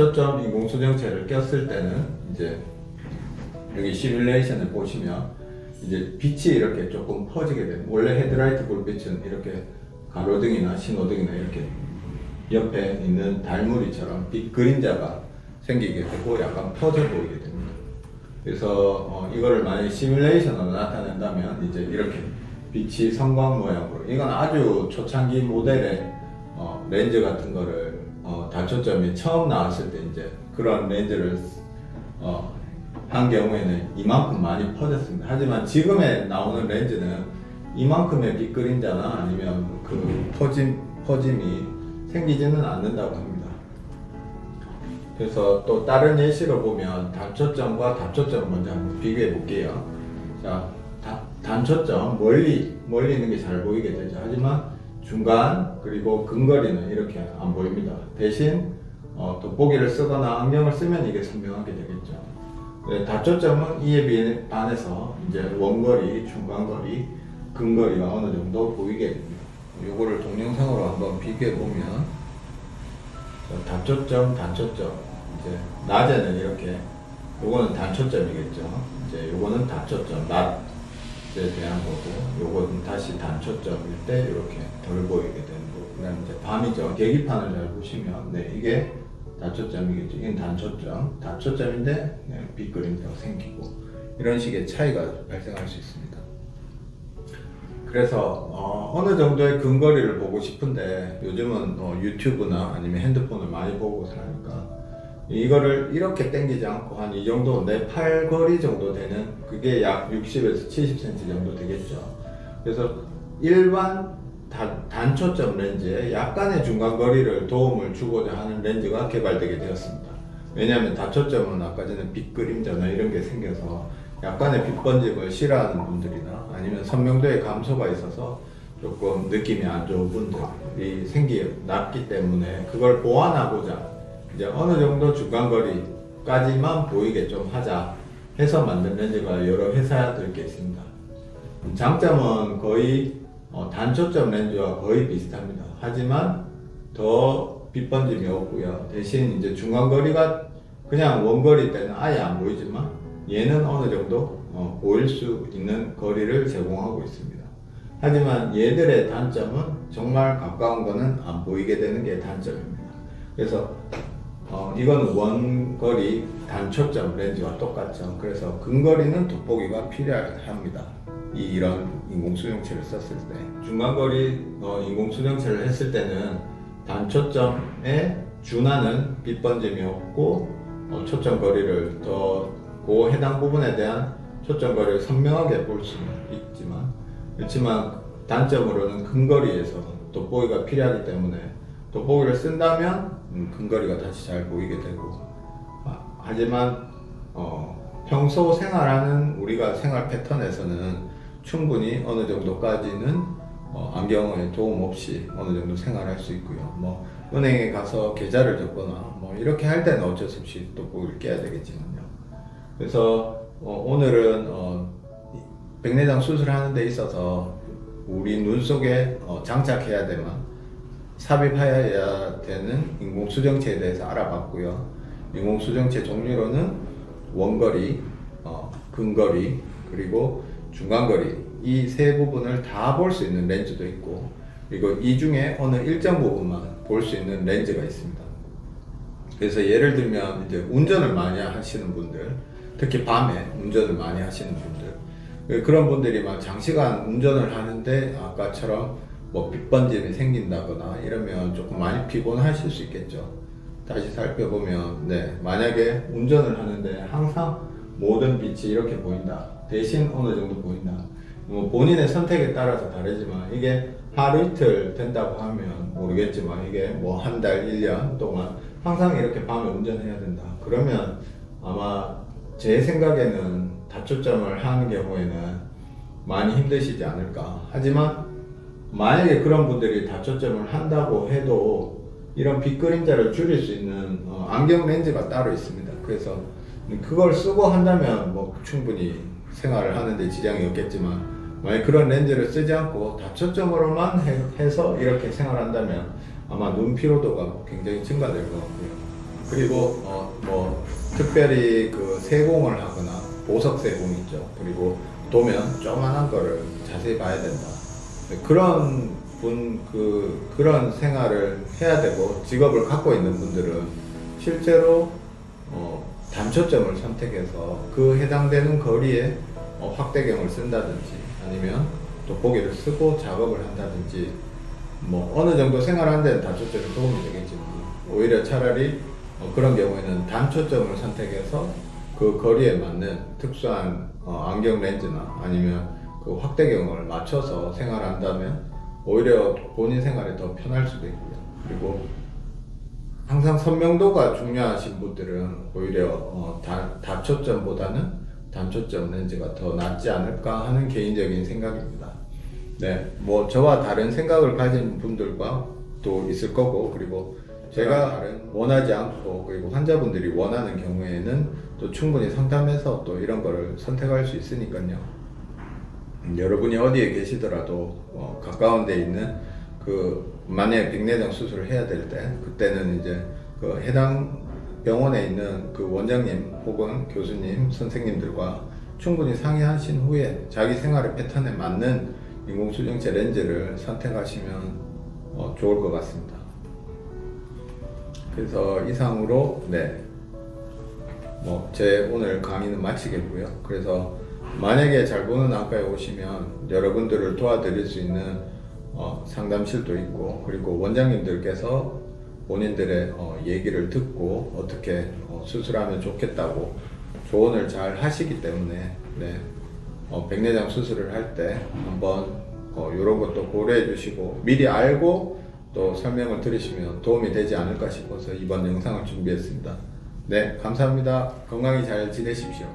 다초점 인공수정체를 꼈을 때는 이제 여기 시뮬레이션을 보시면 이제 빛이 이렇게 조금 퍼지게 됩니다. 원래 헤드라이트 불빛은 이렇게 가로등이나 신호등이나 이렇게 옆에 있는 달무리처럼 빛 그림자가 생기게 되고 약간 퍼져 보이게 됩니다. 그래서 이거를 만약에 시뮬레이션으로 나타낸다면 이제 이렇게 빛이 성광 모양으로, 이건 아주 초창기 모델의 렌즈 같은 거를 다초점이 처음 나왔을 때 이제 그런 렌즈를 한 경우에는 이만큼 많이 퍼졌습니다. 하지만 지금에 나오는 렌즈는 이만큼의 빛 그림자나 아니면 그 퍼짐이 생기지는 않는다고 합니다. 그래서 또 다른 예시로 보면 단초점과 답초점을 먼저 한번 비교해 볼게요. 자, 단초점 멀리 있는 게 잘 보이게 되죠. 하지만 중간 그리고 근거리는 이렇게 안 보입니다. 대신 돋보기를 쓰거나 안경을 쓰면 이게 선명하게 되겠죠. 네, 답초점은 이에 반해서 이제 원거리, 중간거리, 근거리가 어느 정도 보이게 됩니다. 요거를 동영상으로 한번 비교해 보면 답초점, 단초점, 이제 낮에는 이렇게, 요거는 단초점이겠죠. 이제 요거는 답초점, 낮에 대한 거고, 요거는 다시 단초점일 때 이렇게 덜 보이게 되는 거고, 그다음 이제 밤이죠. 계기판을 잘 보시면, 네, 이게 다초점이겠죠. 이건 단초점, 답초점인데 빛 그림자가 생기고, 이런 식의 차이가 발생할 수 있습니다. 그래서 어느 정도의 근거리를 보고 싶은데 요즘은 유튜브나 아니면 핸드폰을 많이 보고 사니까 이거를 이렇게 당기지 않고 한 이 정도, 내 팔 거리 정도 되는, 그게 약 60에서 70cm 정도 되겠죠. 그래서 일반 단초점 렌즈에 약간의 중간 거리를 도움을 주고자 하는 렌즈가 개발되게 되었습니다. 왜냐하면 다초점은 아까 전에 빛 그림자나 이런 게 생겨서 약간의 빛 번짐을 싫어하는 분들이나 아니면 선명도의 감소가 있어서 조금 느낌이 안 좋은 분들이 났기 때문에 그걸 보완하고자 이제 어느 정도 중간거리까지만 보이게 좀 하자 해서 만든 렌즈가 여러 회사들께 있습니다. 장점은 거의 단초점 렌즈와 거의 비슷합니다. 하지만 더 빛 번짐이 없고요. 대신 이제 중간거리가 그냥 원거리 때는 아예 안 보이지만 얘는 어느 정도 보일 수 있는 거리를 제공하고 있습니다. 하지만 얘들의 단점은 정말 가까운 거는 안 보이게 되는 게 단점입니다. 그래서 이건 원거리 단초점 렌즈와 똑같죠. 그래서 근거리는 돋보기가 필요합니다. 이런 인공수정체를 썼을 때. 중간거리 인공수정체를 했을 때는 단초점에 준하는 빛 번짐이 없고 초점 거리를 그 해당 부분에 대한 초점 거리를 선명하게 볼 수는 그렇지만 단점으로는 근거리에서 돋보기가 필요하기 때문에 돋보기를 쓴다면 근거리가 다시 잘 보이게 되고, 하지만 평소 생활하는 우리가 생활 패턴에서는 충분히 어느 정도까지는 안경의 도움 없이 어느 정도 생활할 수 있고요. 뭐 은행에 가서 계좌를 적거나 뭐 이렇게 할 때는 어쩔 수 없이 돋보기를 껴야 되겠지만요. 그래서 오늘은 백내장 수술하는 데 있어서 우리 눈 속에 장착해야 되만 삽입해야 되는 인공수정체에 대해서 알아봤고요. 인공수정체 종류로는 원거리, 근거리, 그리고 중간거리, 이 세 부분을 다 볼 수 있는 렌즈도 있고, 그리고 이 중에 어느 일정 부분만 볼 수 있는 렌즈가 있습니다. 그래서 예를 들면 이제 운전을 많이 하시는 분들, 특히 밤에 운전을 많이 하시는 분들, 그런 분들이 막 장시간 운전을 하는데 아까처럼 뭐 빛 번짐이 생긴다거나 이러면 조금 많이 피곤하실 수 있겠죠. 다시 살펴보면, 네, 만약에 운전을 하는데 항상 모든 빛이 이렇게 보인다, 대신 어느 정도 보인다, 뭐 본인의 선택에 따라서 다르지만 이게 하루 이틀 된다고 하면 모르겠지만 이게 뭐 한 달, 1년 동안 항상 이렇게 밤에 운전해야 된다, 그러면 아마 제 생각에는 다초점을 하는 경우에는 많이 힘드시지 않을까. 하지만 만약에 그런 분들이 다초점을 한다고 해도 이런 빛 그림자를 줄일 수 있는 안경 렌즈가 따로 있습니다. 그래서 그걸 쓰고 한다면 뭐 충분히 생활을 하는데 지장이 없겠지만, 만약 그런 렌즈를 쓰지 않고 다초점으로만 해서 이렇게 생활한다면 아마 눈 피로도가 굉장히 증가될 것 같고요. 그리고 뭐 특별히 그 세공을 하거나 보석 세공 있죠. 그리고 도면 조그만한 거를 자세히 봐야 된다. 그런 그런 생활을 해야 되고 직업을 갖고 있는 분들은 실제로 단초점을 선택해서 그 해당되는 거리에 확대경을 쓴다든지 아니면 또 고개를 쓰고 작업을 한다든지 뭐 어느 정도 생활하는 데는 단초점이 도움이 되겠지만 오히려 차라리 그런 경우에는 단초점을 선택해서 그 거리에 맞는 특수한 안경 렌즈나 아니면 그 확대경을 맞춰서 생활한다면 오히려 본인 생활이 더 편할 수도 있고요. 그리고 항상 선명도가 중요하신 분들은 오히려 다초점보다는 단초점 렌즈가 더 낫지 않을까 하는 개인적인 생각입니다. 네, 뭐 저와 다른 생각을 가진 분들과 또 있을 거고, 그리고 제가 원하지 않고 그리고 환자분들이 원하는 경우에는 또 충분히 상담해서 또 이런 거를 선택할 수 있으니까요. 여러분이 어디에 계시더라도 가까운 데 있는 만약에 백내장 수술을 해야 될 때 그때는 이제 그 해당 병원에 있는 그 원장님 혹은 교수님 선생님들과 충분히 상의하신 후에 자기 생활의 패턴에 맞는 인공수정체 렌즈를 선택하시면 좋을 것 같습니다. 그래서 이상으로 제 오늘 강의는 마치겠고요. 그래서 만약에 잘 보는 안과에 오시면 여러분들을 도와드릴 수 있는 상담실도 있고, 그리고 원장님들께서 본인들의 얘기를 듣고 어떻게 수술하면 좋겠다고 조언을 잘 하시기 때문에 백내장 수술을 할 때 한번 이런 것도 고려해 주시고 미리 알고 또 설명을 들으시면 도움이 되지 않을까 싶어서 이번 영상을 준비했습니다. 네, 감사합니다. 건강히 잘 지내십시오.